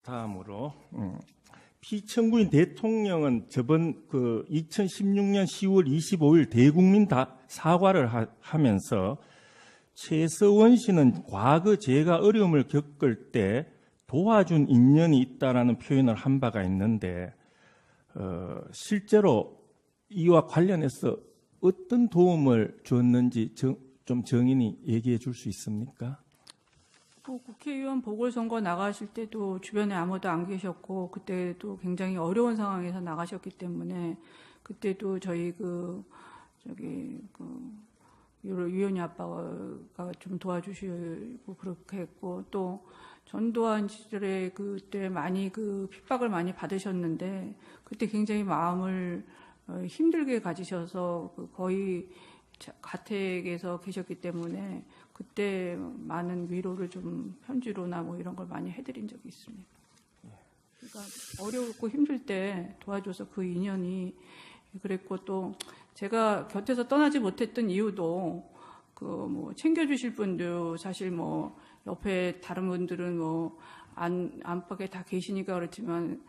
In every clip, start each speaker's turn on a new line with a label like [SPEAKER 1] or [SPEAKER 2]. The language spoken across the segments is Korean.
[SPEAKER 1] 다음으로 피청구인 대통령은 저번 2016년 10월 25일 대국민 사과를 하면서 최서원 씨는 과거 제가 어려움을 겪을 때 도와준 인연이 있다라는 표현을 한 바가 있는데 실제로 이와 관련해서 어떤 도움을 줬는지 좀 정인이 얘기해 줄 수 있습니까?
[SPEAKER 2] 국회의원 보궐선거 나가실 때도 주변에 아무도 안 계셨고 그때도 굉장히 어려운 상황에서 나가셨기 때문에 그때도 저희 유연이 아빠가 좀 도와주시고 그렇게 했고 또 전두환 시절에 그때 많이 핍박을 많이 받으셨는데 그때 굉장히 마음을 힘들게 가지셔서 거의 가택에서 계셨기 때문에 그때 많은 위로를 좀 편지로나 뭐 이런 걸 많이 해드린 적이 있습니다. 그러니까 어렵고 힘들 때 도와줘서 그 인연이 그랬고 또 제가 곁에서 떠나지 못했던 이유도 챙겨주실 분도 사실 옆에 다른 분들은 안팎에 다 계시니까 그렇지만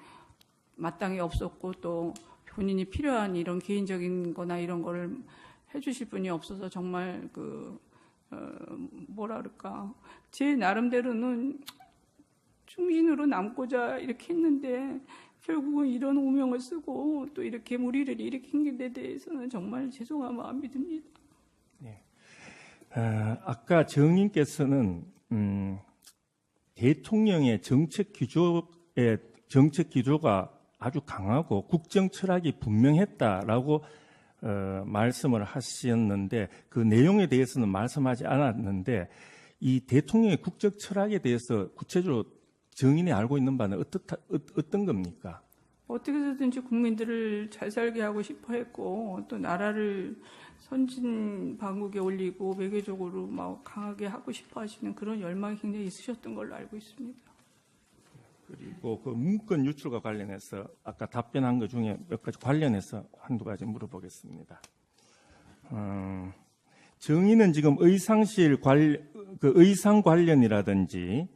[SPEAKER 2] 마땅히 없었고 또 본인이 필요한 이런 개인적인 거나 이런 거를 해주실 분이 없어서 정말 제 나름대로는 충신으로 남고자 이렇게 했는데 결국은 이런 오명을 쓰고 또 이렇게 무리를 일으킨 데 대해서는 정말 죄송한 마음이 듭니다.
[SPEAKER 1] 네. 아까 정인께서는 대통령의 정책 기조가 아주 강하고 국정 철학이 분명했다라고 말씀을 하셨는데 그 내용에 대해서는 말씀하지 않았는데 이 대통령의 국정 철학에 대해서 구체적으로 정인이 알고 있는 바는 어떤 겁니까?
[SPEAKER 2] 어떻게 해서든지 국민들을 잘 살게 하고 싶어 했고 또 나라를 선진방국에 올리고 외교적으로 강하게 하고 싶어 하시는 그런 열망이 굉장히 있으셨던 걸로 알고 있습니다.
[SPEAKER 1] 그리고 그 문건 유출과 관련해서 아까 답변한 것 중에 몇 가지 관련해서 한두 가지 물어보겠습니다. 정의는 지금 의상 관련이라든지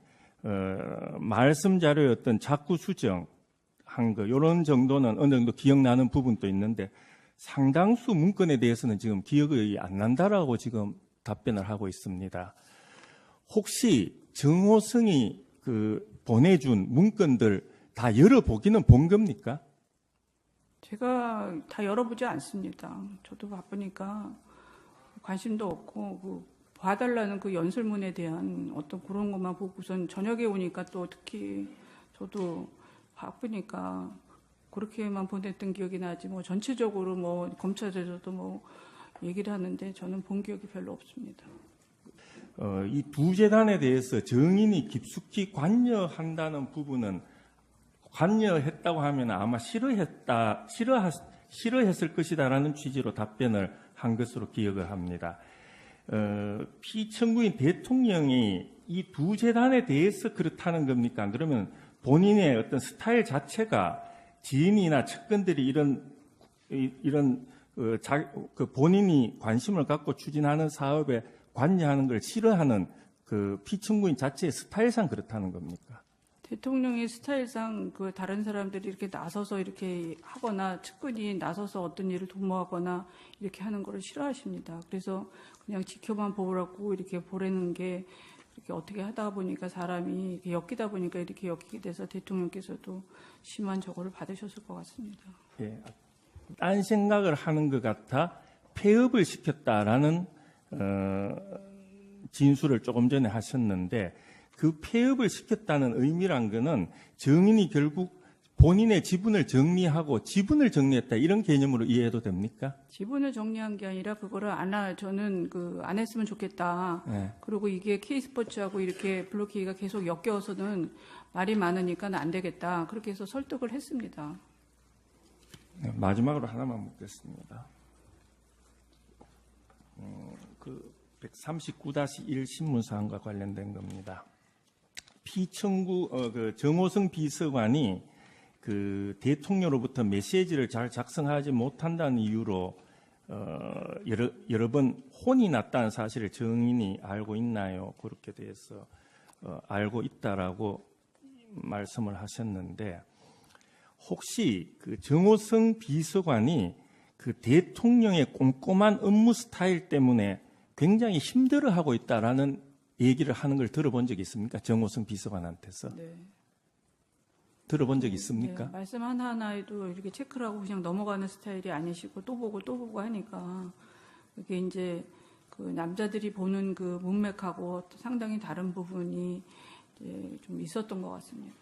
[SPEAKER 1] 말씀 자료였던 자꾸 수정한 거 이런 정도는 어느 정도 기억나는 부분도 있는데 상당수 문건에 대해서는 지금 기억이 안 난다라고 지금 답변을 하고 있습니다. 혹시 정호성이 보내준 문건들 다 열어보기는 본 겁니까?
[SPEAKER 2] 제가 다 열어보지 않습니다. 저도 바쁘니까 관심도 없고 봐달라는 연설문에 대한 어떤 그런 것만 보고선 저녁에 오니까 또 특히 저도 바쁘니까 그렇게만 보냈던 기억이 나지 전체적으로 검찰에서도 얘기를 하는데 저는 본 기억이 별로 없습니다.
[SPEAKER 1] 이 두 재단에 대해서 정인이 깊숙이 관여한다는 부분은 관여했다고 하면 아마 싫어했을 것이다라는 취지로 답변을 한 것으로 기억을 합니다. 피청구인 대통령이 이 두 재단에 대해서 그렇다는 겁니까? 그러면 본인의 어떤 스타일 자체가 지인이나 측근들이 이런 본인이 관심을 갖고 추진하는 사업에 관여하는 걸 싫어하는 피청구인 자체의 스타일상 그렇다는 겁니까?
[SPEAKER 2] 대통령의 스타일상 다른 사람들이 이렇게 나서서 이렇게 하거나 측근이 나서서 어떤 일을 도모하거나 이렇게 하는 거를 싫어하십니다. 그래서 그냥 지켜만 보라고 이렇게 보내는 게 이렇게 어떻게 하다 보니까 사람이 이렇게 엮이다 보니까 이렇게 엮이게 돼서 대통령께서도 심한 저거를 받으셨을 것 같습니다.
[SPEAKER 1] 예, 딴 생각을 하는 것 같아 폐업을 시켰다라는 진술을 조금 전에 하셨는데 그 폐업을 시켰다는 의미란 거는 정인이 결국 본인의 지분을 정리하고 지분을 정리했다 이런 개념으로 이해해도 됩니까?
[SPEAKER 2] 지분을 정리한 게 아니라 그거를 저는 안 했으면 좋겠다. 네. 그리고 이게 K스포츠하고 이렇게 블로키가 계속 엮여서는 말이 많으니까 안 되겠다. 그렇게 해서 설득을 했습니다.
[SPEAKER 1] 네, 마지막으로 하나만 묻겠습니다. 139-1 신문사항과 관련된 겁니다. 정호성 비서관이 대통령으로부터 메시지를 잘 작성하지 못한다는 이유로 여러 번 혼이 났다는 사실을 정인이 알고 있나요? 그렇게 돼서 알고 있다라고 말씀을 하셨는데 혹시 그 정호성 비서관이 그 대통령의 꼼꼼한 업무 스타일 때문에 굉장히 힘들어하고 있다라는 얘기를 하는 걸 들어본 적이 있습니까? 정호성 비서관한테서
[SPEAKER 2] 네.
[SPEAKER 1] 들어본 적 있습니까?
[SPEAKER 2] 네, 말씀 하나하나에도 이렇게 체크를 하고 그냥 넘어가는 스타일이 아니시고 또 보고 하니까 이게 이제 그 남자들이 보는 그 문맥하고 상당히 다른 부분이 이제 좀 있었던 것 같습니다.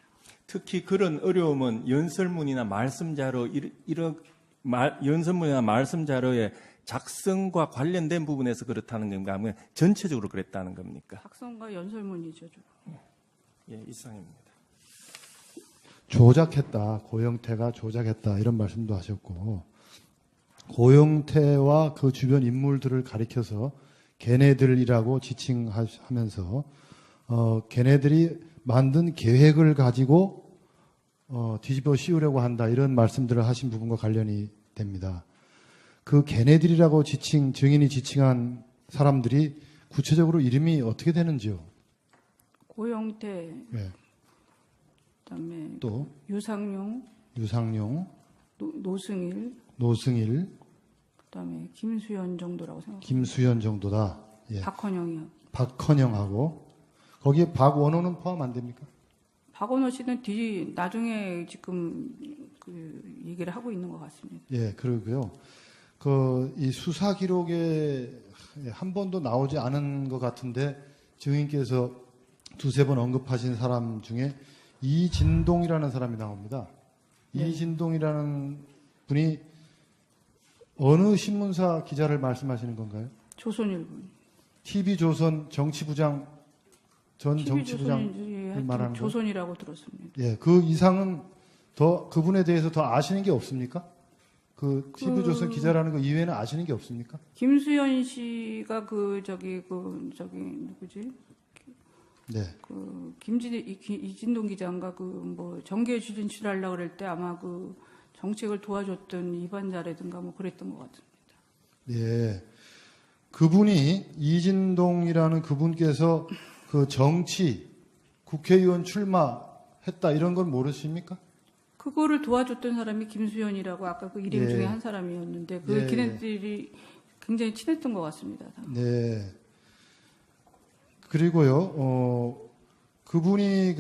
[SPEAKER 1] 특히 그런 어려움은 연설문이나 말씀 자료 연설문이나 말씀 자료의 작성과 관련된 부분에서 그렇다는 건가 하면 전체적으로 그랬다는 겁니까?
[SPEAKER 2] 작성과 연설문이죠.
[SPEAKER 1] 예, 이상입니다.
[SPEAKER 3] 조작했다. 고영태가 조작했다. 이런 말씀도 하셨고 고영태와 그 주변 인물들을 가리켜서 걔네들이라고 지칭하면서 걔네들이 만든 계획을 가지고 뒤집어 씌우려고 한다. 이런 말씀들을 하신 부분과 관련이 됩니다. 그 걔네들이라고 증인이 지칭한 사람들이 구체적으로 이름이 어떻게 되는지요?
[SPEAKER 2] 고영태,
[SPEAKER 3] 네.
[SPEAKER 2] 그다음에
[SPEAKER 3] 또
[SPEAKER 2] 유상용, 노승일, 그다음에 김수현 정도라고 생각합니다.
[SPEAKER 3] 김수현 정도다. 예.
[SPEAKER 2] 박헌영이요.
[SPEAKER 3] 박헌영하고 거기에 박원호는 포함 안 됩니까?
[SPEAKER 2] 박원호 씨는 나중에 지금 그 얘기를 하고 있는 것 같습니다.
[SPEAKER 3] 예, 그러고요. 이 수사 기록에 한 번도 나오지 않은 것 같은데 증인께서 두세 번 언급하신 사람 중에 이진동이라는 사람이 나옵니다.
[SPEAKER 2] 네.
[SPEAKER 3] 이진동이라는 분이 어느 신문사 기자를 말씀하시는 건가요?
[SPEAKER 2] 조선일보.
[SPEAKER 3] TV조선 정치부장 전 정치부장을
[SPEAKER 2] TV조선인지
[SPEAKER 3] 말하는 거.
[SPEAKER 2] 조선이라고 들었습니다.
[SPEAKER 3] 예, 그 이상은 그분에 대해서 더 아시는 게 없습니까? 그 TV조선 기자라는 거 이외에는 아시는 게 없습니까?
[SPEAKER 2] 김수현 씨가 누구지?
[SPEAKER 3] 네.
[SPEAKER 2] 이진동 기자인가 정계 진출하려고 그럴 때 아마 그 정책을 도와줬던 이반자라든가 그랬던 것 같습니다.
[SPEAKER 3] 예. 그분이 이진동이라는 그분께서 그 국회의원 출마했다 이런 건 모르십니까?
[SPEAKER 2] 그거를 도와줬던 사람이 김수현이라고 아까 그 이름
[SPEAKER 3] 예.
[SPEAKER 2] 중에 한 사람이었는데
[SPEAKER 3] 예.
[SPEAKER 2] 걔네들이 굉장히 친했던 것 같습니다.
[SPEAKER 3] 네. 그리고요, 그분이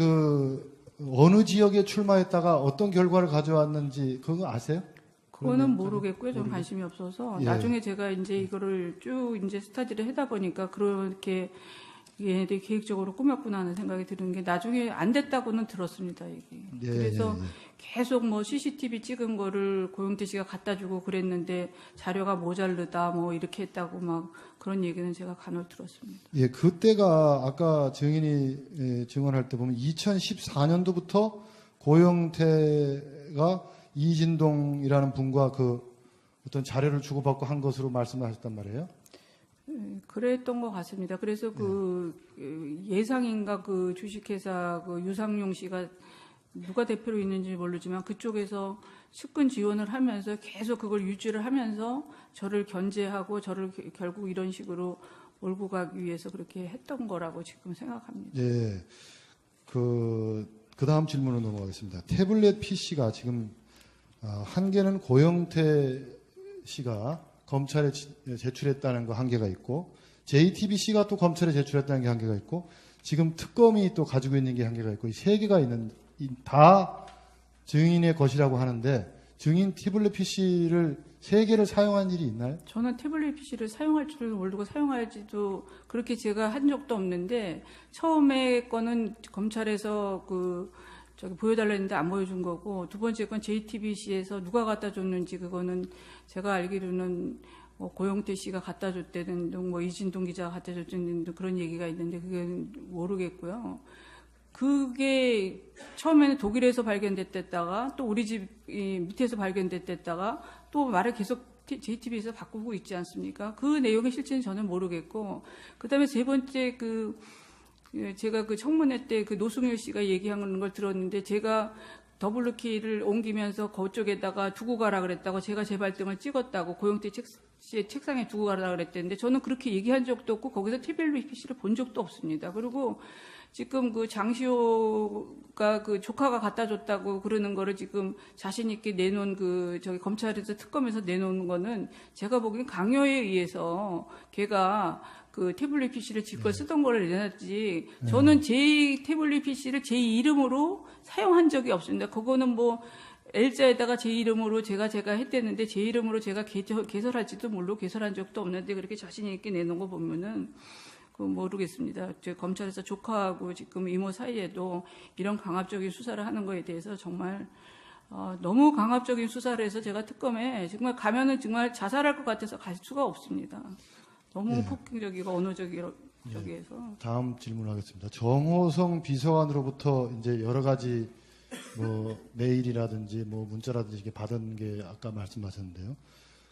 [SPEAKER 3] 어느 지역에 출마했다가 어떤 결과를 가져왔는지 그거 아세요?
[SPEAKER 2] 그거는 모르겠고요. 좀 관심이 없어서
[SPEAKER 3] 예.
[SPEAKER 2] 나중에 제가 이제 이거를 쭉 이제 스타디를 하다 보니까 그렇게 얘네들이 계획적으로 꾸몄구나 하는 생각이 드는 게 나중에 안 됐다고는 들었습니다. 이게.
[SPEAKER 3] 예,
[SPEAKER 2] 그래서
[SPEAKER 3] 예, 예.
[SPEAKER 2] 계속 CCTV 찍은 거를 고영태 씨가 갖다 주고 그랬는데 자료가 모자르다 이렇게 했다고 그런 얘기는 제가 간혹 들었습니다.
[SPEAKER 3] 예, 그때가 아까 증인이 증언할 때 보면 2014년도부터 고영태가 이진동이라는 분과 어떤 자료를 주고받고 한 것으로 말씀하셨단 말이에요.
[SPEAKER 2] 그랬던 것 같습니다. 그래서 예상인가 주식회사 유상용 씨가 누가 대표로 있는지 모르지만 그쪽에서 측근 지원을 하면서 계속 그걸 유지를 하면서 저를 견제하고 저를 결국 이런 식으로 몰고 가기 위해서 그렇게 했던 거라고 지금 생각합니다.
[SPEAKER 3] 예. 그 다음 질문으로 넘어가겠습니다. 태블릿 PC가 지금 한 개는 고영태 씨가 검찰에 제출했다는 거 한 개가 있고 JTBC가 또 검찰에 제출했다는 게 한 개가 있고 지금 특검이 또 가지고 있는 게 한 개가 있고 이 세 개가 다 증인의 것이라고 하는데 증인 태블릿 PC를 세 개를 사용한 일이 있나요?
[SPEAKER 2] 저는 태블릿 PC를 사용할 줄은 모르고 사용할지도 그렇게 제가 한 적도 없는데 처음에 거는 검찰에서 보여달라 했는데 안 보여준 거고 두 번째 건 JTBC에서 누가 갖다 줬는지 그거는 제가 알기로는 고영태 씨가 갖다 줬다는 이진동 기자가 갖다 줬다는 그런 얘기가 있는데 그건 모르겠고요. 그게 처음에는 독일에서 발견됐다가 또 우리 집 밑에서 발견됐다가 또 말을 계속 JTBC에서 바꾸고 있지 않습니까? 그 내용의 실체는 저는 모르겠고 그다음에 세 번째 제가 청문회 때 노승일 씨가 얘기하는 걸 들었는데 제가 더블루키를 옮기면서 그쪽에다가 두고 가라 그랬다고 제가 제 발등을 찍었다고 고영태 씨의 책상에 두고 가라 그랬는데 저는 그렇게 얘기한 적도 없고 거기서 태블릿 PC를 본 적도 없습니다. 그리고 지금 그 장시호가 그 조카가 갖다 줬다고 그러는 거를 지금 자신 있게 내놓은 그 저기 검찰에서 특검에서 내놓은 거는 제가 보기엔 강요에 의해서 걔가 그 태블릿 PC를 지껏 쓰던 거를 내놨지. 저는 제 태블릿 PC를 제 이름으로 사용한 적이 없습니다. 그거는 뭐 L자에다가 제 이름으로 제가 했대는데 제 이름으로 제가 개설할지도 모르고 개설한 적도 없는데 그렇게 자신 있게 내놓은 거 보면은 그 모르겠습니다. 제 검찰에서 조카하고 지금 이모 사이에도 이런 강압적인 수사를 하는 거에 대해서 정말 너무 강압적인 수사를 해서 제가 특검에 정말 가면은 정말 자살할 것 같아서 갈 수가 없습니다. 너무 폭행적이고 언어적이고 저기에서.
[SPEAKER 3] 다음 질문하겠습니다. 정호성 비서관으로부터 이제 여러 가지 뭐 메일이라든지 뭐 문자라든지 이렇게 받은 게 아까 말씀하셨는데요.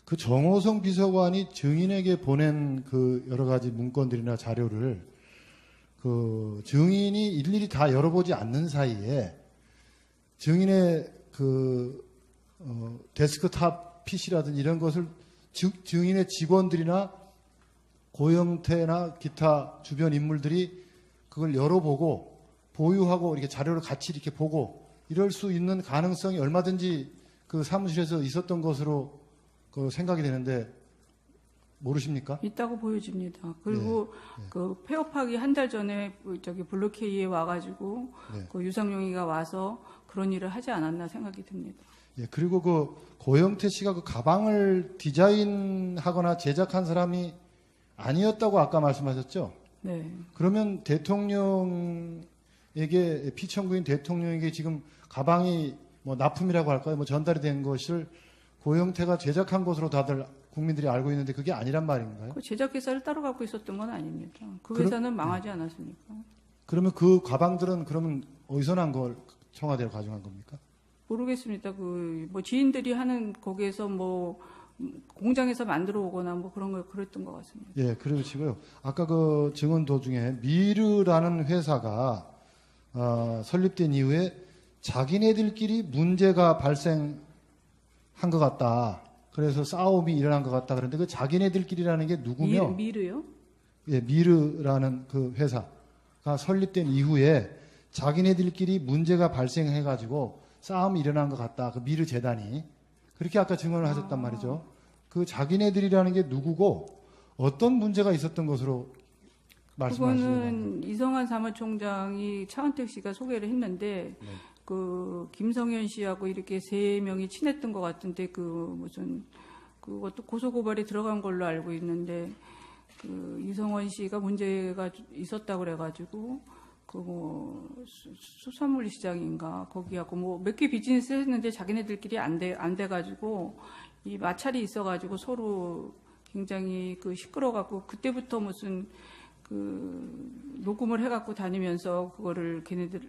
[SPEAKER 3] 그 정호성 비서관이 증인에게 보낸 그 여러 가지 문건들이나 자료를 그 증인이 일일이 다 열어보지 않는 사이에 증인의 그 데스크탑 PC라든지 이런 것을 증인의 직원들이나 고영태나 기타 주변 인물들이 그걸 열어보고 보유하고 이렇게 자료를 같이 이렇게 보고 이럴 수 있는 가능성이 얼마든지 그 사무실에서 있었던 것으로 그 생각이 되는데 모르십니까?
[SPEAKER 2] 있다고 보여집니다. 그리고 그 폐업하기 한 달 전에 저기 블루케이에 와가지고 그 유상용이가 와서 그런 일을 하지 않았나 생각이 듭니다.
[SPEAKER 3] 예, 그리고 그 고영태 씨가 그 가방을 디자인하거나 제작한 사람이 아니었다고 아까 말씀하셨죠?
[SPEAKER 2] 네.
[SPEAKER 3] 그러면 대통령에게 피청구인 대통령에게 지금 가방이 뭐 납품이라고 할까요? 뭐 전달이 된 것을 고영태가 제작한 것으로 다들 국민들이 알고 있는데 그게 아니란 말인가요?
[SPEAKER 2] 그 제작 회사를 따로 갖고 있었던 건 아닙니다. 그 회사는 망하지 않았습니까?
[SPEAKER 3] 그러면 그 가방들은 그러면 어디서 난 걸 청와대로 가져간 겁니까?
[SPEAKER 2] 모르겠습니다. 그 뭐 지인들이 하는 거기에서 뭐 공장에서 만들어 오거나 뭐 그런 걸 그랬던 것 같습니다.
[SPEAKER 3] 예, 그러시고요. 아까 그 증언 도중에 미르라는 회사가 설립된 이후에 자기네들끼리 문제가 발생한 것 같다. 그래서 싸움이 일어난 것 같다. 그런데 그 자기네들끼리라는 게 누구며?
[SPEAKER 2] 미르요?
[SPEAKER 3] 예, 미르라는 그 회사가 설립된 이후에 자기네들끼리 문제가 발생해가지고 싸움이 일어난 것 같다. 그 미르 재단이. 그렇게 아까 증언을 하셨단 말이죠. 그 자기네들이라는 게 누구고 어떤 문제가 있었던 것으로 말씀하시는 건가요?
[SPEAKER 2] 그거는 이성한 사무총장이 차은택 씨가 소개를 했는데 그 김성현 씨하고 이렇게 세 명이 친했던 것 같은데 그 무슨 그것도 고소고발이 들어간 걸로 알고 있는데 그 이성원 씨가 문제가 있었다고 그래가지고 그 뭐 수산물 시장인가 거기하고 뭐 몇 개 비즈니스 했는데 자기네들끼리 안 돼가지고 이 마찰이 있어가지고 서로 굉장히 그 시끄러워갖고 그때부터 무슨 그 녹음을 해갖고 다니면서 그거를 걔네들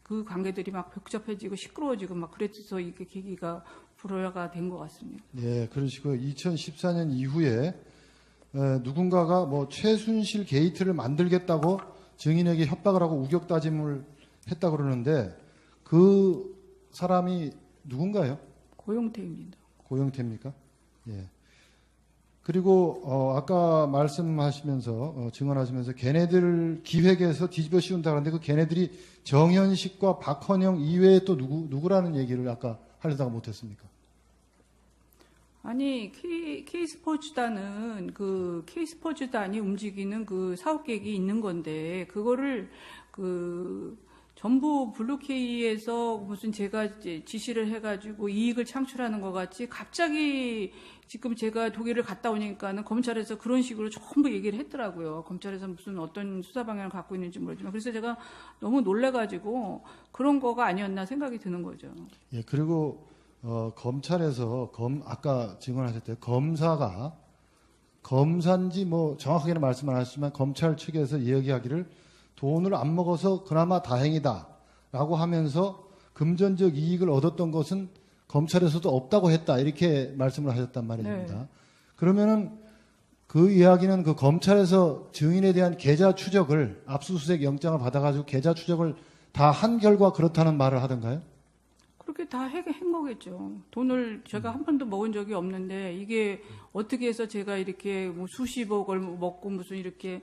[SPEAKER 2] 그 관계들이 막 복잡해지고 시끄러워지고 막 그래서 이게 계기가 불화가 된 것 같습니다.
[SPEAKER 3] 예, 그러시고 2014년 이후에 누군가가 뭐 최순실 게이트를 만들겠다고 증인에게 협박을 하고 우격다짐을 했다 그러는데 그 사람이 누군가요?
[SPEAKER 2] 고용태입니다.
[SPEAKER 3] 고영태입니까? 예. 그리고 아까 말씀하시면서 증언하시면서 걔네들 기획에서 뒤집어 씌운다 그러는데 그 걔네들이 정현식과 박헌영 이외에 또 누구라는 얘기를 아까 하려다가 못했습니까?
[SPEAKER 2] 아니 K스포츠단은 그 K스포츠단이 움직이는 그 사업 계획이 있는 건데 그거를 그 전부 블루케이에서 무슨 제가 이제 지시를 해가지고 이익을 창출하는 것 같이 갑자기 지금 제가 독일을 갔다 오니까는 검찰에서 그런 식으로 전부 얘기를 했더라고요. 검찰에서 무슨 어떤 수사 방향을 갖고 있는지 모르지만 그래서 제가 너무 놀래가지고 그런 거가 아니었나 생각이 드는 거죠.
[SPEAKER 3] 예, 그리고 검찰에서 아까 증언하셨대요. 검사가 검사인지 뭐 정확하게는 말씀 안 하셨지만 검찰 측에서 이야기하기를 돈을 안 먹어서 그나마 다행이다라고 하면서 금전적 이익을 얻었던 것은 검찰에서도 없다고 했다 이렇게 말씀을 하셨단 말입니다.
[SPEAKER 2] 네.
[SPEAKER 3] 그러면은 그 이야기는 그 검찰에서 증인에 대한 계좌 추적을 압수수색 영장을 받아가지고 계좌 추적을 다 한 결과 그렇다는 말을 하던가요?
[SPEAKER 2] 그렇게 다 한 거겠죠. 돈을 제가 한 번도 먹은 적이 없는데 이게 어떻게 해서 제가 이렇게 뭐 수십억을 먹고 무슨 이렇게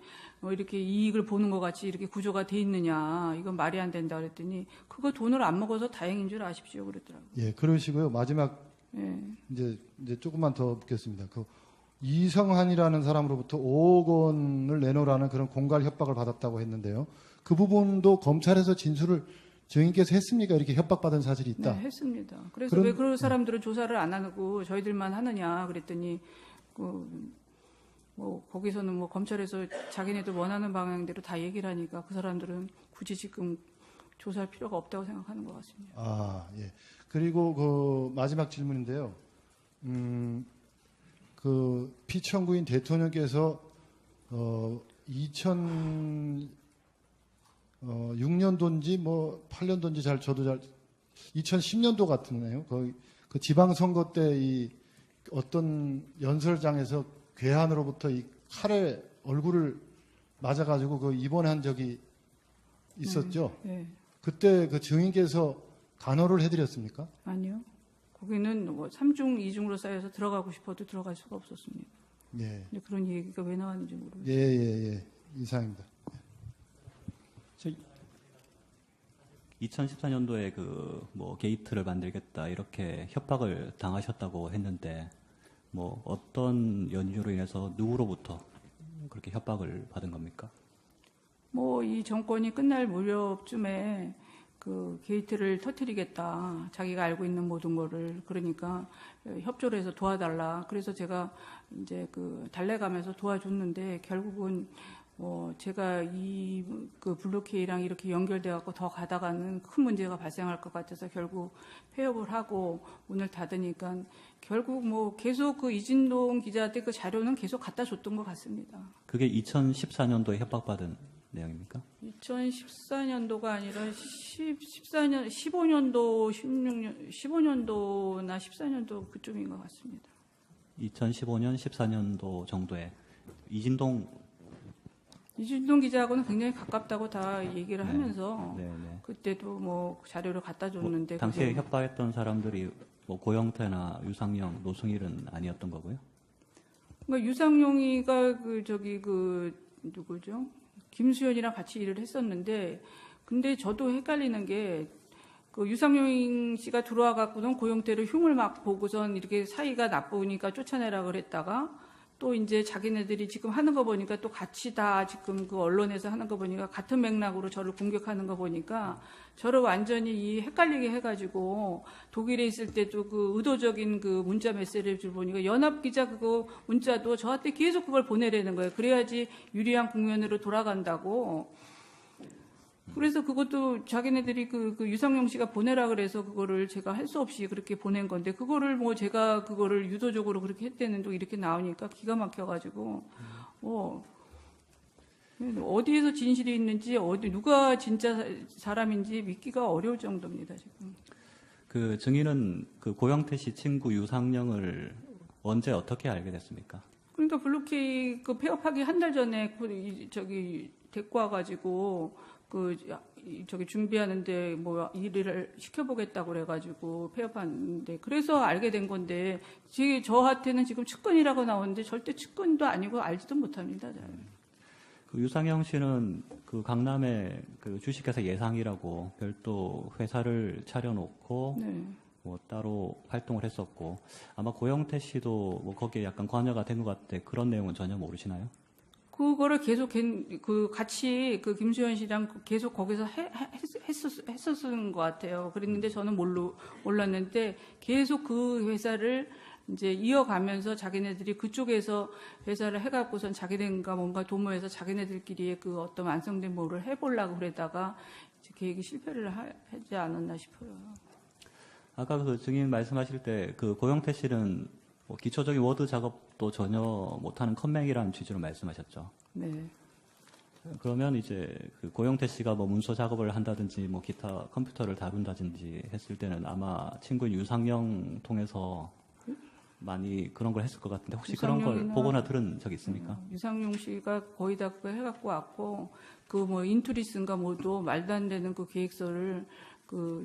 [SPEAKER 2] 이렇게 이익을 보는 것 같이 이렇게 구조가 돼 있느냐. 이건 말이 안 된다 그랬더니 그거 돈을 안 먹어서 다행인 줄 아십시오 그랬더라고요.
[SPEAKER 3] 예, 그러시고요. 마지막
[SPEAKER 2] 예.
[SPEAKER 3] 이제 조금만 더 묻겠습니다. 그 이성한이라는 사람으로부터 5억 원을 내놓으라는 그런 공갈 협박을 받았다고 했는데요. 그 부분도 검찰에서 진술을 증인께서 했습니까? 이렇게 협박받은 사실이 있다.
[SPEAKER 2] 네, 했습니다. 그래서
[SPEAKER 3] 그런-
[SPEAKER 2] 왜 그런 사람들은 조사를 안 하고 저희들만 하느냐 그랬더니 뭐 거기서는 뭐 검찰에서 자기네들 원하는 방향대로 다 얘기를 하니까 그 사람들은 굳이 지금 조사할 필요가 없다고 생각하는 것 같습니다.
[SPEAKER 3] 아, 예. 그리고 그 마지막 질문인데요. 그 피청구인 대통령께서 2006년도인지 뭐 8년도인지 저도 잘 2010년도 같은데요. 그 지방선거 때 이 어떤 연설장에서 괴한으로부터 이 칼에 얼굴을 맞아가지고 그 입원한 적이 있었죠.
[SPEAKER 2] 네.
[SPEAKER 3] 그때 그 증인께서 간호를 해드렸습니까?
[SPEAKER 2] 아니요. 거기는 뭐 3중, 2중으로 쌓여서 들어가고 싶어도 들어갈 수가 없었습니다.
[SPEAKER 3] 예.
[SPEAKER 2] 근데 그런 얘기가 왜 나왔는지 모르겠어요.
[SPEAKER 3] 예. 이상입니다.
[SPEAKER 4] 2014년도에 그 뭐 게이트를 만들겠다 이렇게 협박을 당하셨다고 했는데 뭐 어떤 연유로 인해서 누구로부터 그렇게 협박을 받은 겁니까?
[SPEAKER 2] 뭐 이 정권이 끝날 무렵쯤에 그 게이트를 터뜨리겠다. 자기가 알고 있는 모든 거를 그러니까 협조를 해서 도와달라. 그래서 제가 이제 그 달래가면서 도와줬는데 결국은 제가 이 그 블루케이랑 이렇게 연결돼 갖고 더 가다가는 큰 문제가 발생할 것 같아서 결국 폐업을 하고 문을 닫으니까 결국 뭐 계속 그 이진동 기자한테 그 자료는 계속 갖다 줬던 것 같습니다.
[SPEAKER 4] 그게 2014년도에 협박받은 내용입니까?
[SPEAKER 2] 2014년도가 아니라 15년도, 16년, 15년도나 14년도 그쯤인 것 같습니다.
[SPEAKER 4] 2015년, 14년도 정도에 이진동
[SPEAKER 2] 이준동 기자하고는 굉장히 가깝다고 다 얘기를 하면서
[SPEAKER 4] 네네.
[SPEAKER 2] 그때도 뭐 자료를 갖다 줬는데
[SPEAKER 4] 당시에
[SPEAKER 2] 그게
[SPEAKER 4] 협박했던 사람들이 뭐 고영태나 유상영, 노승일은 아니었던 거고요.
[SPEAKER 2] 그러니까 유상용이가 누구죠? 김수현이랑 같이 일을 했었는데 근데 저도 헷갈리는 게 그 유상용 씨가 들어와 갖고는 고영태를 흉을 막 보고선 이렇게 사이가 나쁘니까 쫓아내라 그랬다가 또 이제 자기네들이 지금 하는 거 보니까 또 같이 다 지금 그 언론에서 하는 거 보니까 같은 맥락으로 저를 공격하는 거 보니까 저를 완전히 이 헷갈리게 해가지고 독일에 있을 때도 그 의도적인 그 문자 메시지를 보니까 연합 기자 그거 문자도 저한테 계속 그걸 보내라는 거예요. 그래야지 유리한 국면으로 돌아간다고. 그래서 그것도 자기네들이 그 유상용 씨가 보내라 그래서 그거를 제가 할 수 없이 그렇게 보낸 건데 그거를 뭐 제가 그거를 유도적으로 그렇게 했다는 또 이렇게 나오니까 기가 막혀가지고 어디에서 진실이 있는지 누가 진짜 사람인지 믿기가 어려울 정도입니다 지금.
[SPEAKER 4] 그 증인은 그 고영태 씨 친구 유상영을 언제 어떻게 알게 됐습니까?
[SPEAKER 2] 그러니까 블루케이 그 폐업하기 한 달 전에 데리고 와가지고 준비하는데 뭐 일을 시켜보겠다고 그래가지고 폐업하는데 그래서 알게 된 건데 저한테는 지금 측근이라고 나오는데 절대 측근도 아니고 알지도 못합니다.
[SPEAKER 4] 그 유상영 씨는 그 강남에 그 주식회사 예상이라고 별도 회사를 차려놓고
[SPEAKER 2] 네.
[SPEAKER 4] 뭐 따로 활동을 했었고 아마 고영태 씨도 뭐 거기에 약간 관여가 된 것 같은데 그런 내용은 전혀 모르시나요?
[SPEAKER 2] 그거를 계속 같이 그 김수현 씨랑 계속 거기서 했었는 것 같아요. 그랬는데 저는 몰랐는데 계속 그 회사를 이제 이어가면서 자기네들이 그쪽에서 회사를 해갖고선 자기네가 뭔가 도모해서 자기네들끼리의 그 어떤 완성된 뭐를 해보려고 그러다가 계획이 실패를 하지 않았나 싶어요.
[SPEAKER 4] 아까 그 증인 말씀하실 때 그 고영태 씨는 뭐 기초적인 워드 작업도 전혀 못하는 컴맹이라는 취지로 말씀하셨죠.
[SPEAKER 2] 네.
[SPEAKER 4] 그러면 이제 그 고영태 씨가 뭐 문서 작업을 한다든지 뭐 기타 컴퓨터를 다룬다든지 했을 때는 아마 친구인 유상영 통해서 많이 그런 걸 했을 것 같은데 혹시 그런 걸 보거나 들은 적 있습니까?
[SPEAKER 2] 유상용 씨가 거의 다 그거 해갖고 왔고 그 뭐 인투리스인가 뭐도 말도 안 되는 그 계획서를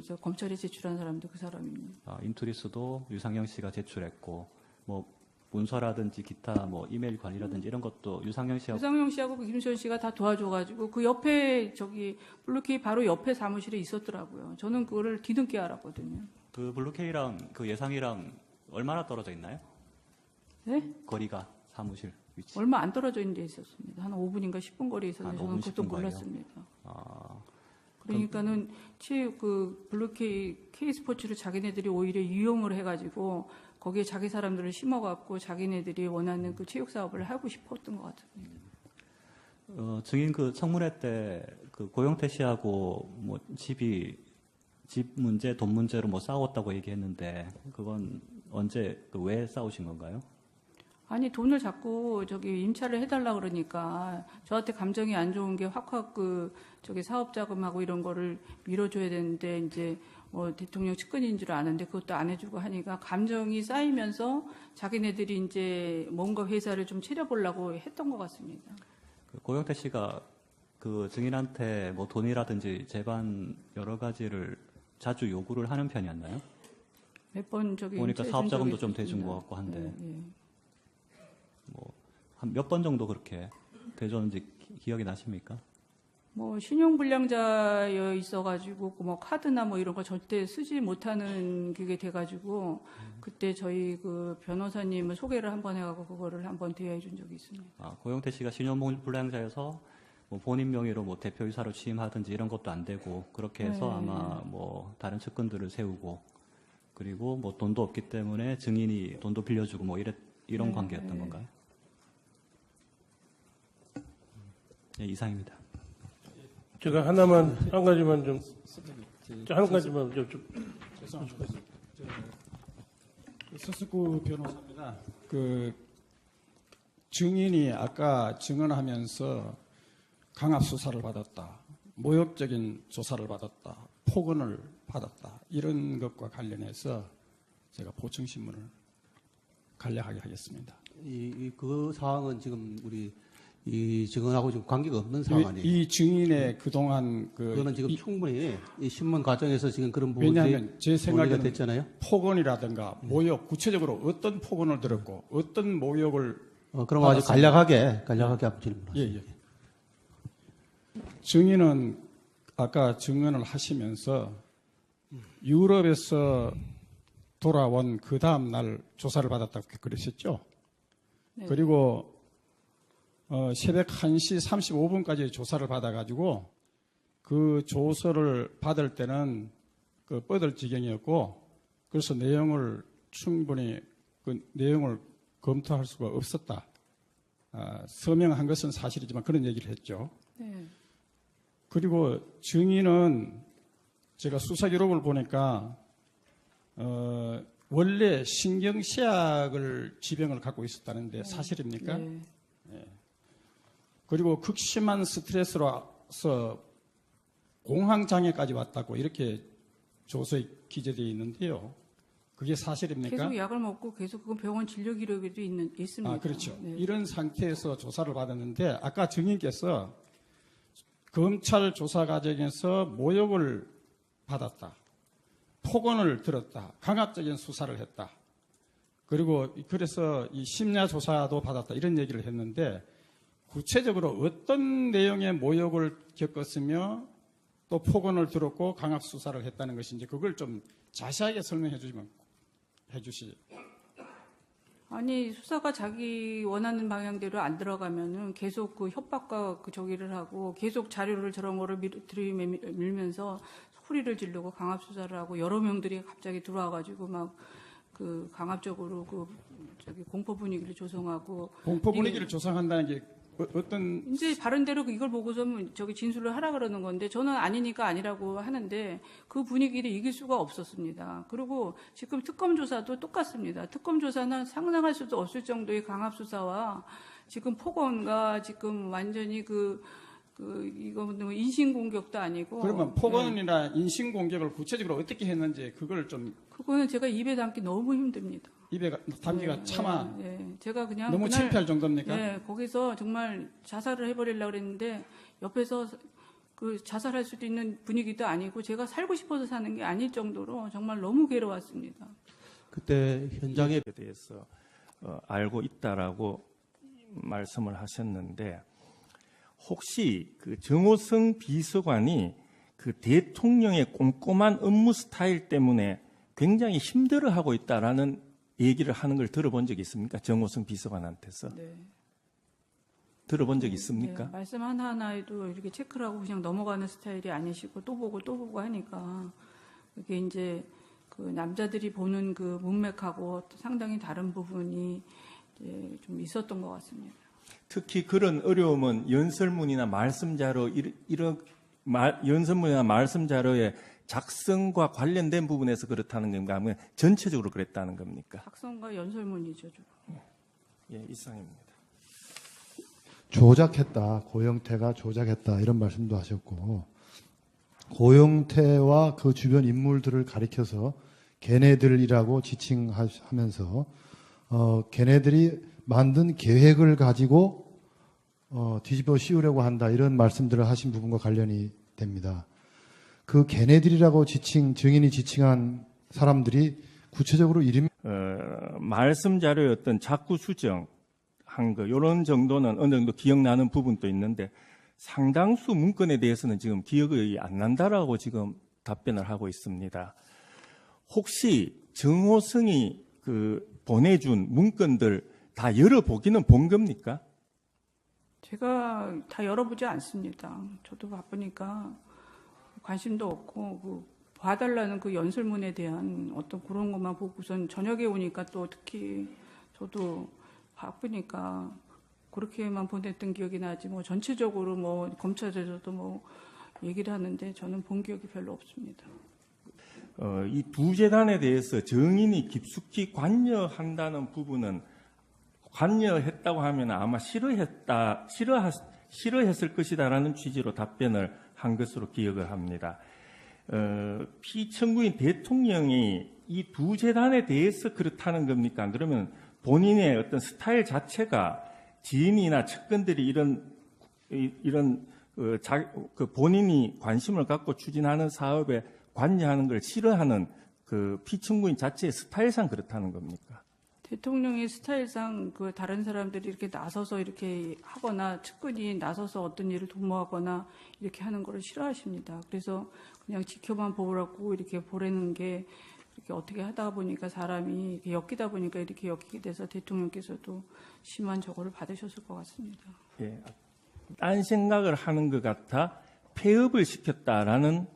[SPEAKER 2] 저 검찰에 제출한 사람도 그 사람입니다.
[SPEAKER 4] 인투리스도 유상영 씨가 제출했고 뭐 문서라든지 기타 뭐 이메일 관리라든지 이런 것도 유상영 씨하고
[SPEAKER 2] 유상영 씨하고 그 김수현 씨가 다 도와줘가지고 그 옆에 블루케이 바로 옆에 사무실에 있었더라고요. 저는 그거를 뒤늦게 알았거든요.
[SPEAKER 4] 그 블루케이랑 그 예상이랑 얼마나 떨어져 있나요?
[SPEAKER 2] 네?
[SPEAKER 4] 거리가 사무실 위치.
[SPEAKER 2] 얼마 안 떨어져 있는 데 있었습니다. 한 5분인가 10분 거리에 있어서
[SPEAKER 4] 한
[SPEAKER 2] 저는
[SPEAKER 4] 5분,
[SPEAKER 2] 그것도
[SPEAKER 4] 10분 거리요?
[SPEAKER 2] 몰랐습니다.
[SPEAKER 4] 아,
[SPEAKER 2] 그러니까는 블루케이 K스포츠를 자기네들이 오히려 이용을 해가지고 거기에 자기 사람들을 심어갖고 자기네들이 원하는 그 체육 사업을 하고 싶었던 것 같습니다.
[SPEAKER 4] 증인 그 청문회 때 그 고영태 씨하고 뭐 집 문제, 돈 문제로 뭐 싸웠다고 얘기했는데 그건 언제 왜 싸우신 건가요?
[SPEAKER 2] 아니 돈을 자꾸 임차를 해달라 그러니까 저한테 감정이 안 좋은 게 확확 사업 자금하고 이런 거를 밀어줘야 되는데 이제 뭐 대통령 측근인 줄 아는데 그것도 안 해주고 하니까 감정이 쌓이면서 자기네들이 이제 뭔가 회사를 좀 차려보려고 했던 것 같습니다.
[SPEAKER 4] 그 고영태 씨가 그 증인한테 뭐 돈이라든지 재반 여러 가지를 자주 요구를 하는 편이었나요?
[SPEAKER 2] 몇 번
[SPEAKER 4] 보니까
[SPEAKER 2] 임차해
[SPEAKER 4] 사업
[SPEAKER 2] 준
[SPEAKER 4] 자금도
[SPEAKER 2] 적이
[SPEAKER 4] 좀 대준
[SPEAKER 2] 있습니다.
[SPEAKER 4] 것 같고 한데
[SPEAKER 2] 예.
[SPEAKER 4] 뭐 한 몇 번 정도 그렇게 대줬는지 기억이 나십니까?
[SPEAKER 2] 뭐 신용불량자여 있어가지고 뭐 카드나 뭐 이런 거 절대 쓰지 못하는 그게 돼가지고 그때 저희 그 변호사님을 소개를 한번 해가고 그거를 한번 대여해 준 적이 있습니다.
[SPEAKER 4] 고영태 씨가 신용불량자여서 뭐 본인 명의로 뭐 대표이사로 취임하든지 이런 것도 안 되고 그렇게 해서
[SPEAKER 2] 네.
[SPEAKER 4] 아마 뭐 다른 측근들을 세우고 그리고 뭐 돈도 없기 때문에 증인이 돈도 빌려주고 뭐 이런
[SPEAKER 2] 네,
[SPEAKER 4] 관계였던
[SPEAKER 2] 네.
[SPEAKER 4] 건가요? 네, 이상입니다.
[SPEAKER 5] 제가 한 가지만 좀
[SPEAKER 6] 죄송합니다. 서석구 변호사입니다. 그 증인이 아까 증언하면서 강압 수사를 받았다, 모욕적인 조사를 받았다, 폭언을 받았다 이런 것과 관련해서 제가 보충 신문을 간략하게 하겠습니다.
[SPEAKER 7] 그 사항은 지금 우리 이 증언하고 지금 관계가 없는 상황 아니에요?
[SPEAKER 6] 이 증인의 그동안
[SPEAKER 7] 그거는 지금 충분히 이 신문 과정에서 지금 그런 부분들이
[SPEAKER 6] 왜냐하면 제
[SPEAKER 7] 논의가
[SPEAKER 6] 생각에는
[SPEAKER 7] 됐잖아요.
[SPEAKER 6] 폭언이라든가 모욕, 구체적으로 어떤 폭언을 들었고 어떤 모욕을
[SPEAKER 7] 그럼 아주 간략하게 한번 질문하세요.
[SPEAKER 6] 예. 증인은 아까 증언을 하시면서 유럽에서 돌아온 그 다음 날 조사를 받았다고 그러셨죠?
[SPEAKER 2] 네.
[SPEAKER 6] 그리고 새벽 1시 35분까지 조사를 받아가지고 그 조서를 받을 때는 그 뻗을 지경이었고 그래서 내용을 충분히 그 내용을 검토할 수가 없었다. 서명한 것은 사실이지만 그런 얘기를 했죠.
[SPEAKER 2] 네.
[SPEAKER 6] 그리고 증인은 제가 수사 기록을 보니까 원래 신경쇠약을 지병을 갖고 있었다는데 사실입니까?
[SPEAKER 2] 네.
[SPEAKER 6] 그리고 극심한 스트레스로서 공황장애까지 왔다고 이렇게 조서에 기재되어 있는데요. 그게 사실입니까?
[SPEAKER 2] 계속 약을 먹고 계속 그 병원 진료 기록에도 있습니다.
[SPEAKER 6] 그렇죠.
[SPEAKER 2] 네.
[SPEAKER 6] 이런 상태에서 조사를 받았는데 아까 증인께서 검찰 조사 과정에서 모욕을 받았다, 폭언을 들었다, 강압적인 수사를 했다. 그리고 그래서 이 심야 조사도 받았다 이런 얘기를 했는데 구체적으로 어떤 내용의 모욕을 겪었으며 또 폭언을 들었고 강압 수사를 했다는 것인지 그걸 좀 자세하게 설명해 주시죠.
[SPEAKER 2] 아니 수사가 자기 원하는 방향대로 안 들어가면은 계속 그 협박과 그 저기를 하고 계속 자료를 저런 거를 들이밀면서 소리를 지르고 강압 수사를 하고 여러 명들이 갑자기 들어와가지고 막 그 강압적으로 공포 분위기를 조성하고
[SPEAKER 6] 공포 분위기를 조성한다는 게 어떤
[SPEAKER 2] 이제 바른대로 이걸 보고서 진술을 하라 그러는 건데 저는 아니니까 아니라고 하는데 그 분위기를 이길 수가 없었습니다. 그리고 지금 특검 조사도 똑같습니다. 특검 조사는 상상할 수도 없을 정도의 강압 수사와 지금 폭언과 지금 완전히 이거는 인신공격도 아니고.
[SPEAKER 6] 그러면 폭언이나 인신공격을 구체적으로 어떻게 했는지 그걸 좀
[SPEAKER 2] 그거는 제가 입에 담기 너무 힘듭니다.
[SPEAKER 6] 입에 담기가 차마
[SPEAKER 2] 제가 그냥
[SPEAKER 6] 너무 창피할 정도입니까?
[SPEAKER 2] 거기서 정말 자살을 해버리려고 그랬는데 옆에서 그 자살할 수도 있는 분위기도 아니고 제가 살고 싶어서 사는 게 아닐 정도로 정말 너무 괴로웠습니다.
[SPEAKER 7] 그때 현장에
[SPEAKER 1] 대해서 알고 있다라고 말씀을 하셨는데 혹시 그 정호성 비서관이 그 대통령의 꼼꼼한 업무 스타일 때문에 굉장히 힘들어하고 있다라는 얘기를 하는 걸 들어본 적이 있습니까? 정호성 비서관한테서
[SPEAKER 2] 네.
[SPEAKER 1] 들어본 적 있습니까?
[SPEAKER 2] 네, 말씀 하나하나에도 이렇게 체크를 하고 그냥 넘어가는 스타일이 아니시고 또 보고 하니까 이게 이제 그 남자들이 보는 그 문맥하고 상당히 다른 부분이 이제 좀 있었던 것 같습니다.
[SPEAKER 1] 특히 그런 어려움은 연설문이나 말씀 자료 연설문이나 말씀 자료의 작성과 관련된 부분에서 그렇다는 건가 하면 전체적으로 그랬다는 겁니까?
[SPEAKER 2] 작성과 연설문이죠. 좀.
[SPEAKER 1] 예, 이상입니다.
[SPEAKER 3] 조작했다, 고영태가 조작했다 이런 말씀도 하셨고 고영태와 그 주변 인물들을 가리켜서 걔네들이라고 지칭하면서 걔네들이 만든 계획을 가지고 뒤집어 씌우려고 한다 이런 말씀들을 하신 부분과 관련이 됩니다. 그 걔네들이라고 증인이 지칭한 사람들이 구체적으로 이름이
[SPEAKER 1] 말씀 자료의 어떤 자꾸 수정한 거 이런 정도는 어느 정도 기억나는 부분도 있는데 상당수 문건에 대해서는 지금 기억이 안 난다라고 지금 답변을 하고 있습니다. 혹시 정호성이 그 보내준 문건들 다 열어보기는 본 겁니까?
[SPEAKER 2] 제가 다 열어보지 않습니다. 저도 바쁘니까 관심도 없고 그 봐달라는 그 연설문에 대한 어떤 그런 것만 보고선 저녁에 오니까 또 특히 저도 바쁘니까 그렇게만 보냈던 기억이 나지 뭐 전체적으로 뭐 검찰에서도 뭐 얘기를 하는데 저는 본 기억이 별로 없습니다.
[SPEAKER 1] 이 두 재단에 대해서 정인이 깊숙이 관여한다는 부분은 관여했다고 하면 아마 싫어했을 것이다라는 취지로 답변을 한 것으로 기억을 합니다. 피청구인 대통령이 이 두 재단에 대해서 그렇다는 겁니까? 그러면 본인의 어떤 스타일 자체가 지인이나 측근들이 이런 본인이 관심을 갖고 추진하는 사업에 관여하는 걸 싫어하는 그 피청구인 자체의 스타일상 그렇다는 겁니까?
[SPEAKER 2] 대통령의 스타일상 그 다른 사람들이 이렇게 나서서 이렇게 하거나 측근이 나서서 어떤 일을 도모하거나 이렇게 하는 거를 싫어하십니다. 그래서 그냥 지켜만 보라고 이렇게 보내는 게 이렇게 어떻게 하다 보니까 사람이 이렇게 엮이다 보니까 이렇게 엮이게 돼서 대통령께서도 심한 저거를 받으셨을 것 같습니다.
[SPEAKER 1] 예, 딴 생각을 하는 것 같아 폐업을 시켰다라는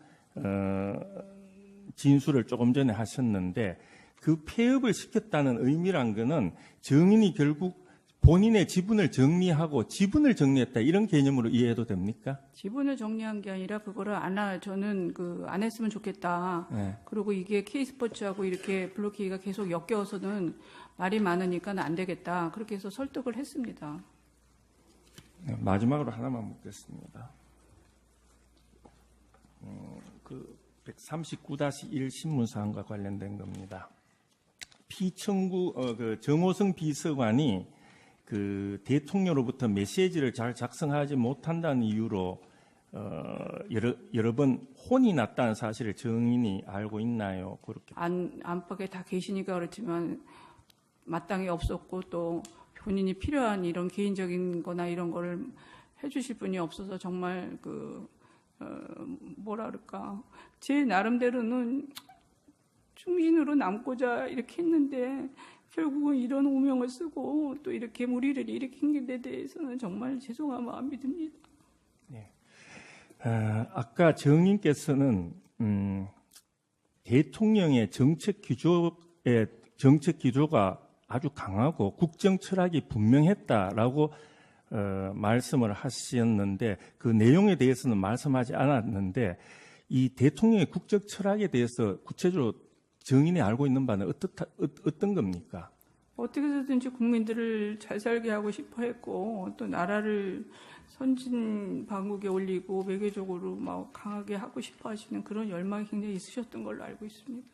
[SPEAKER 1] 진술을 조금 전에 하셨는데 그 폐업을 시켰다는 의미란 거는 정인이 결국 본인의 지분을 정리하고 지분을 정리했다 이런 개념으로 이해해도 됩니까?
[SPEAKER 2] 지분을 정리한 게 아니라 그거를 저는 안 했으면 좋겠다.
[SPEAKER 1] 네.
[SPEAKER 2] 그리고 이게 K스포츠하고 이렇게 블루케이가 계속 엮여서는 말이 많으니까 안 되겠다. 그렇게 해서 설득을 했습니다.
[SPEAKER 1] 네, 마지막으로 하나만 묻겠습니다. 그 139-1 신문사항과 관련된 겁니다. 피청구 그 정호성 비서관이 그 대통령으로부터 메시지를 잘 작성하지 못한다는 이유로 여러 번 혼이 났다는 사실을 정인이 알고 있나요? 그렇게
[SPEAKER 2] 안팎에 다 계시니까 그렇지만 마땅히 없었고 또 본인이 필요한 이런 개인적인 거나 이런 거를 해주실 분이 없어서 정말 뭐라 그럴까 제 나름대로는 중진으로 남고자 이렇게 했는데 결국은 이런 오명을 쓰고 또 이렇게 무리를 일으킨 데 대해서는 정말 죄송한 마음이 듭니다.
[SPEAKER 1] 네. 아까 정인께서는 대통령의 정책 기조가 아주 강하고 국정 철학이 분명했다라고 말씀을 하셨는데 그 내용에 대해서는 말씀하지 않았는데 이 대통령의 국정 철학에 대해서 구체적으로 정인이 알고 있는 바는 어떤 겁니까?
[SPEAKER 2] 어떻게 해서든지 국민들을 잘 살게 하고 싶어 했고 또 나라를 선진 방국에 올리고 외교적으로 막 강하게 하고 싶어 하시는 그런 열망이 굉장히 있으셨던 걸로 알고 있습니다.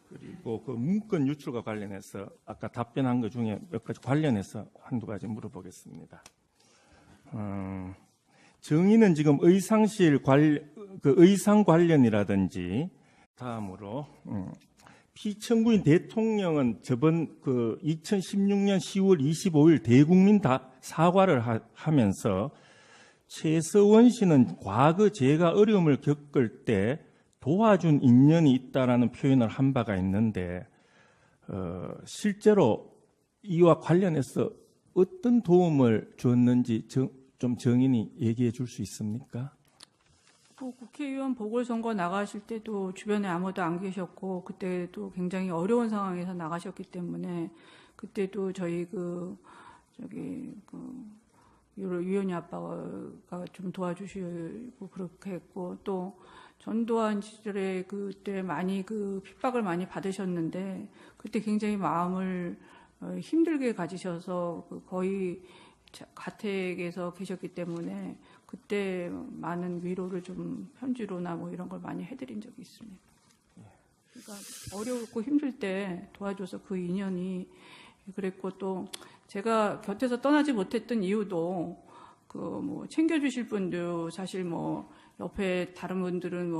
[SPEAKER 1] 그리고 그 문건 유출과 관련해서 아까 답변한 것 중에 몇 가지 관련해서 한두 가지 물어보겠습니다. 정의는 지금 의상 관련이라든지 다음으로 피청구인 대통령은 저번 2016년 10월 25일 대국민 사과를 하면서 최서원 씨는 과거 제가 어려움을 겪을 때 도와준 인연이 있다라는 표현을 한 바가 있는데 실제로 이와 관련해서 어떤 도움을 줬는지 좀 정인이 얘기해 줄 수 있습니까?
[SPEAKER 2] 국회의원 보궐선거 나가실 때도 주변에 아무도 안 계셨고 그때도 굉장히 어려운 상황에서 나가셨기 때문에 그때도 저희 유현이 아빠가 좀 도와주시고 그렇게 했고 또 전두환 시절에 그때 많이 핍박을 많이 받으셨는데 그때 굉장히 마음을 힘들게 가지셔서 거의 가택에서 계셨기 때문에 그때 많은 위로를 좀 편지로나 뭐 이런 걸 많이 해드린 적이 있습니다. 그러니까 어렵고 힘들 때 도와줘서 그 인연이 그랬고 또 제가 곁에서 떠나지 못했던 이유도 챙겨주실 분도 사실 옆에 다른 분들은